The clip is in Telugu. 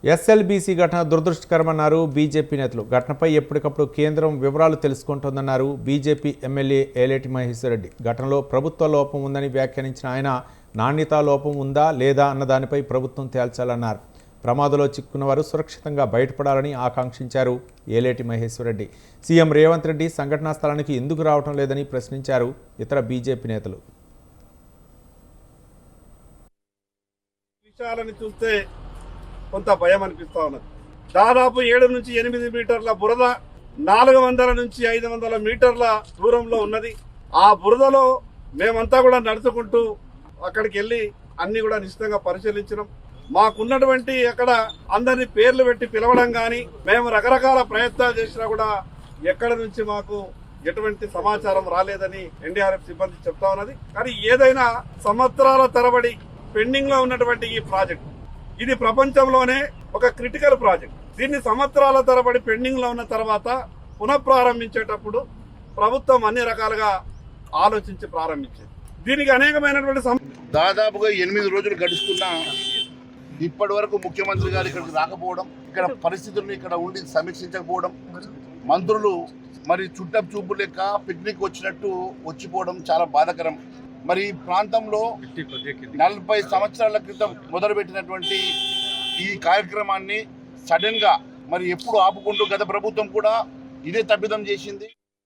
ఎస్ఎల్బీసీ ఘటన దురదృష్టకరమన్నారు బీజేపీ నేతలు. ఘటనపై ఎప్పటికప్పుడు కేంద్రం వివరాలు తెలుసుకుంటోందన్నారు బీజేపీ ఎమ్మెల్యే ఏలేటి మహేశ్వర్ రెడ్డి. ఘటనలో ప్రభుత్వ లోపం ఉందని వ్యాఖ్యానించిన ఆయన నాణ్యతా లోపం ఉందా లేదా అన్న దానిపై ప్రభుత్వం తేల్చాలన్నారు. ప్రమాదంలో చిక్కున్న వారు సురక్షితంగా బయటపడాలని ఆకాంక్షించారు ఏలేటి మహేశ్వర్ రెడ్డి. సీఎం రేవంత్ రెడ్డి సంఘటనా స్థలానికి ఎందుకు రావటం లేదని ప్రశ్నించారు ఇతర బీజేపీ నేతలు. చూస్తే కొంత భయం అనిపిస్తా ఉన్నది. దాదాపు 7 నుంచి 8 మీటర్ల బురద 400 నుంచి 500 మీటర్ల దూరంలో ఉన్నది. ఆ బురదలో మేమంతా కూడా నడుచుకుంటూ అక్కడికి వెళ్ళి అన్ని కూడా నిశ్చితంగా పరిశీలించడం, మాకున్నటువంటి అక్కడ అందరినీ పేర్లు పెట్టి పిలవడం కానీ మేము రకరకాల ప్రయత్నాలు చేసినా కూడా ఎక్కడి నుంచి మాకు ఎటువంటి సమాచారం రాలేదని ఎన్డీఆర్ఎఫ్ సిబ్బంది చెప్తా ఉన్నది. కానీ ఏదైనా సంవత్సరాల తరబడి పెండింగ్ లో ఉన్నటువంటి ఈ ప్రాజెక్ట్ ఇది ప్రపంచంలోనే ఒక క్రిటికల్ ప్రాజెక్ట్. దీన్ని సంవత్సరాల తరబడి పెండింగ్ లో ఉన్న తర్వాత పునఃప్రారంభించేటప్పుడు ప్రభుత్వం అన్ని రకాలుగా ఆలోచించి ప్రారంభించింది. దీనికి అనేకమైనటువంటి దాదాపుగా 8 రోజులు గడుస్తున్నా ఇప్పటి వరకు ముఖ్యమంత్రి గారు ఇక్కడికి రాకపోవడం, ఇక్కడ పరిస్థితులను ఇక్కడ ఉండి సమీక్షించకపోవడం, మంత్రులు మరి చుట్టపు చూపు లెక్క పిక్నిక్ వచ్చినట్టు వచ్చిపోవడం చాలా బాధాకరం. మరి ఈ ప్రాంతంలో 40 సంవత్సరాల క్రితం మొదలుపెట్టినటువంటి ఈ కార్యక్రమాన్ని సడన్ గా మరి ఎప్పుడు ఆపుకుంటూ గత ప్రభుత్వం కూడా ఇదే తప్పిదం చేసింది.